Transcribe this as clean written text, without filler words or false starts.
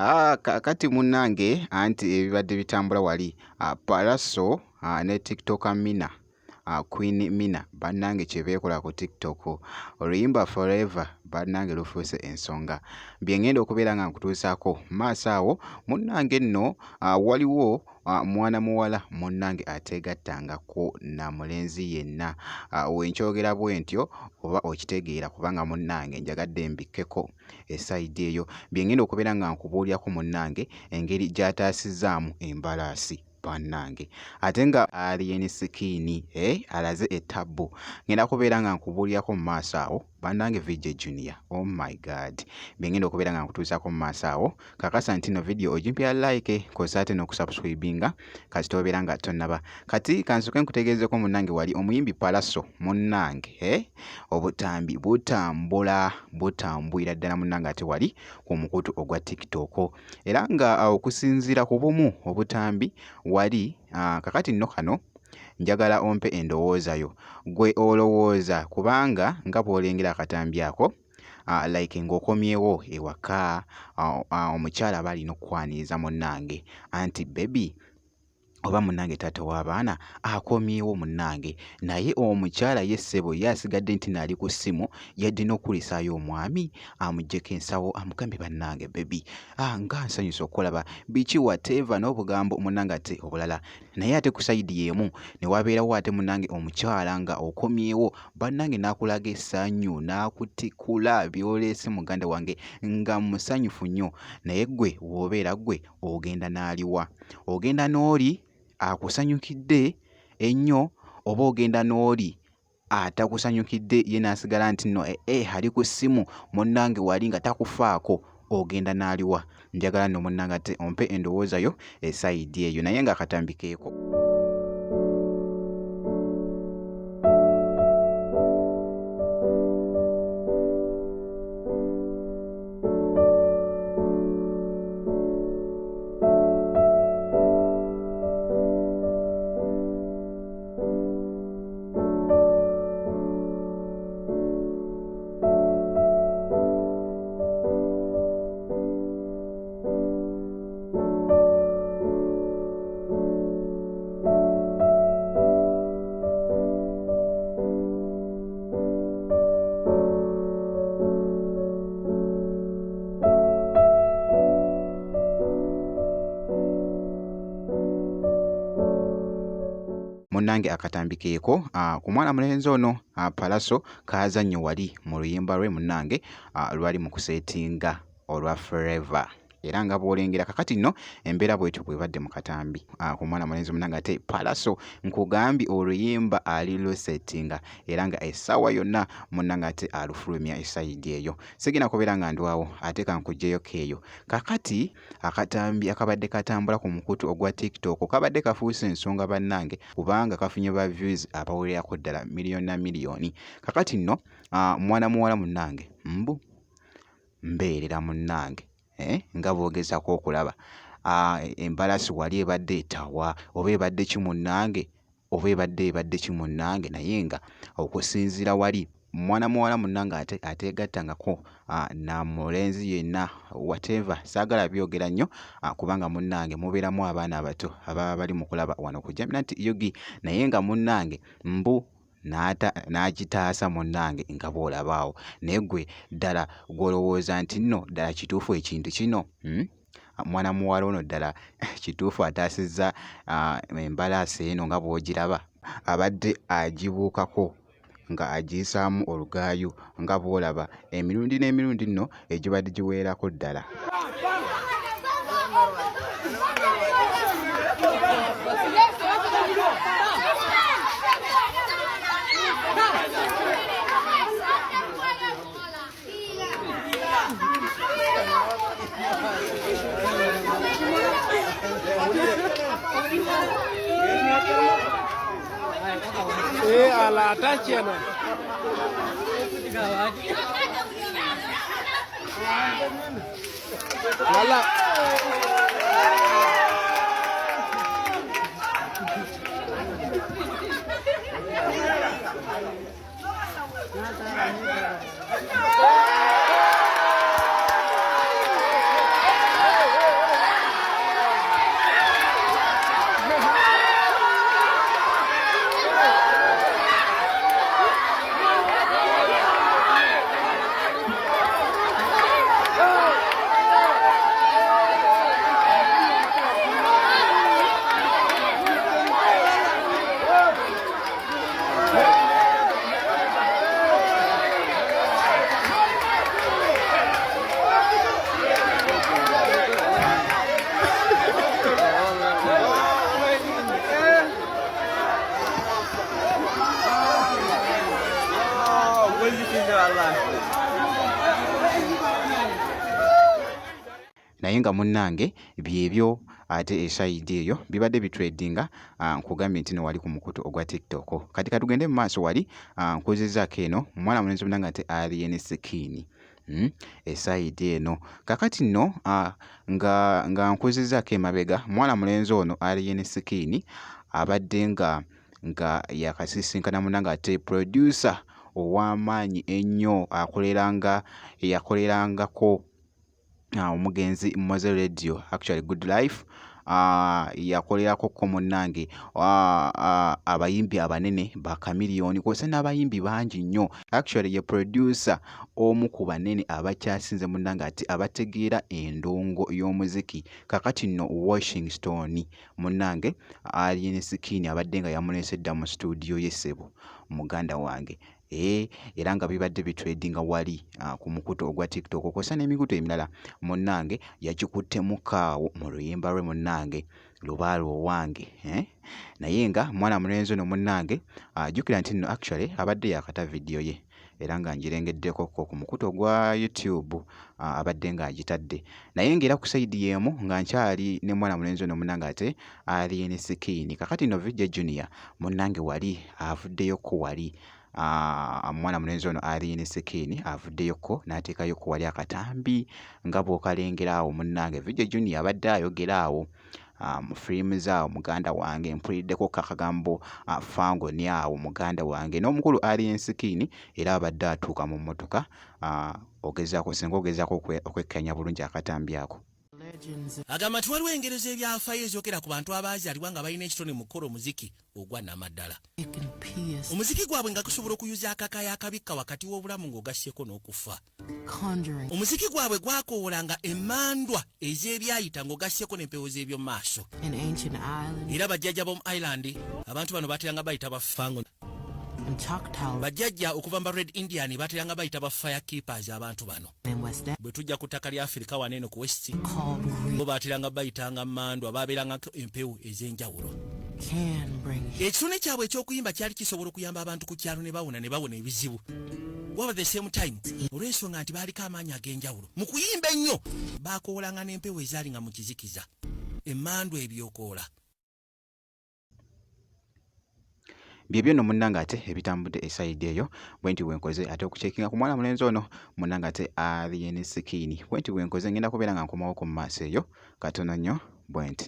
Kakati munnange anti ebibadde bitambula wali Pallaso ne TikTok Mina Queen Mina bannange kye beekola ku TikTok oluyimba Forever bannange lufuuse ensonga bye ngenda okubeera nga nkutuusaako maaso awo munnange nno waliwo mwana muwala munnange ateegattangako na mulenzi yenna wenkyogera bwe ntyo oba okitegeera kubanga munnange njagadde mbikkeko esayidi eyo bye ngenda okubeera nga nkubuulyako munnange engeri gy'ataasizaamu embalaasi bannange ate nga alien skin alaze ettabbu ngenda kubeera nga nkubuulyako mu maaso awo bannange VJ Junior oh my god bengenda okubeera nga nkutuusaako mu maaso awo kakasa nti no video ogimpya like kosa ate n'okusubscribinga kasita obeera nga tonnaba kati kansoke nkutegeezeko munnange wali omuyimbi Pallaso munnange obutambi butambulira ddala munnange ate wali ku mukutu ogwa TikTok era nga okusinziira ku bumu obutambi wali kakati nno kano njagala ompe endowooza yo gwe olowooza kubanga nga bw'olengera akatambi ako like ng'okomyewo ewaka omukyala balina okukwaniriza munnange anti baby oba munnange taata w'abaana akomyewo munnange naye omukyala ye ssebo ye asigadde nti naali ku ssimu yadde n'okulisaayo omwami amuggyeko ensawo amugambe bannange baby nga nsanyusa okulaba biki whatever n'obugambo munnange ate obulala naye ate ku sayidi y'emu ne wabeerawo ate munnange omukyala nga okomyewo bannange n'akulaga essanyu n'akutikula byoleese muganda wange nga musanyufu nnyo naye ggwe w'obeera ggwe ogenda n'aliwa ogenda n'oli akusanyukidde ennyo oba ogenda n'oli atakusanyukidde ye n'asigala nti nno ali ku ssimu munnange wali nga takufaako ogenda n'aliwa njagala nno munnange ate ompe endowooza yo esayidi eyo naye nga akatambikeeko munnange akatambikeeko ku mwana mulenzi ono Pallaso kaazannyo wali mu luyimba lwe munnange lwali mu kuseetinga olwa Forever era nga bw'olengera kakati nno embeera bwetyo bwebadde mu katambi ku mwana mulenzi munnange ate Pallaso nkugambye oluyimba ali luseetinga era nga essaawa yonna munnange ate alufulumya esayidi eyo sigenda kubeera nga ndwawo ate kankuggyeyo keeyo kakati akatambi akabadde katambula ku mukutu ogwa TikTok kabadde kafuuse ensonga bannange kubanga kafunye ba views abawererako ddala miliyoni na miliyoni kakati nno mwana muwala munnange mbeerera munnange nga bw'ogezaako okulaba embalaasi wali ebadde etawa oba ebadde ki munnange oba ebadde ki munnange naye nga okusinziira wali mwana muwala munnange ateegattangako na mulenzi yenna whatever saagala byogera nnyo kubanga munnange mubeeramu abaana abato ababa bali mu kulaba wano ku Jaminat Yogi naye nga munnange n'agitaasa munnange nga bw'olabaawo naye ggwe ddala gw'olowooza nti nno ddala kituufu ekintu kino mwana muwala ono ddala kituufu ataasizza embalaasi eno nga bw'ogiraba abadde agibuukako nga agiyisaamu olugaayu nga bw'olaba emirundi n'emirundi nno egibadde giweerako ddala ala tachiano wala naye nga munnange byebyo ate esayidi eyo bibadde bitredinga nkugambye nti no wali ku mukutu ogwa TikTok. Kati katugende mu maaso wali nkuzizaako eno mwana mulenzi munnange ate Alien Skin esayidi eno kakati nno nga nkuzizaako emabega mwana mulenzi ono Alien Skin abadde nga yakasisinkana munnange ate producer ow'amaanyi ennyo eyakolerangako omugenzi Moze Radio actually Good Life yakolerako ko munnange abayimbi abanene ba Chameleone kwose n'abayimbi bangi nnyo actually ye producer omu ku banene abakyasinze munnange ati abategeera endongo y'omuziki kakati nno Washington munnange Alien Skin abadde nga yamuleese dda mu studio y'essebo muganda wange era nga bibadde bitredinga wali ku mukutu ogwa TikTok kw'ossa n'emikutu emirala munnange yakikuttemu mu luyimba lwe munnange lubaalo owange naye nga mwana mulenzi ono munnange jjukira nti nno actually abadde yakata vidiyo ye era nga ngirengeddeko ku mukutu ogwa YouTube abadde nga agitadde naye ng'era ku sayidi y'emu nga nkyali ne mwana mulenzi ono munnange ate Alien Skin kakati no Vijay Junior munnange wali avuddeyoko wali mwana mulenzi ono Alien Skin avuddeyoko n'ateekayoko wali akatambi nga bw'okalengera awo munnange Vijay Junior abadde ayogera awo mu firimu zaawo muganda wange mpuliddeko kakagambo fangoni awo muganda wange n'omukulu Alien Skin era abadde atuuka mu mmotoka singa ogezaako okwekkanya bulungi akatambi ako. Agamba nti waliwo engero z'ebyafaayo ezookera ku bantu abaazaalibwa nga balina ekitone mu kukola omuziki ogwa namaddala. Omuziki gwabwe nga gusobola okuyuza akakaaya akabikka wakati w'obulamu ng'ogasseko n'okufa. Omuziki gwabwe gwakoowolanga emmandwa ez'ebyayita ng'ogasseko n'empewo z'eby'omu maaso. Era bajjajja b'omu Island abantu bano bateranga bayita bafango. Bajjajja okuva mu Red Indian bateranga bayita ba fire keepers abantu bano. Bwe tujja ku ttaka lya Afrika waneeno ku West bo bateranga bayitanga mandwa babeerangako empewo ez'enjawulo. Ekitone kyabwe eky'okuyimba kyali kisobola okuyamba abantu ku kyalo ne bawona ebizibu. Waba the same time olw'ensonga nti baaliko amaanyi ag'enjawulo mu kuyimba ennyo baakoolanga n'empewo ezaali nga mu kizikiza emmandwa ebyokoola. Byebyo nno munnange ate ebitambudde esayidi eyo bwe nti bwenkoze ate okucekinga ku mwana mulenzi ono munnange ate Alien Skin bwe nti bwenkoze ngenda kubeera nga nkomawo ku maaso eyo katono nnyo bwe nti.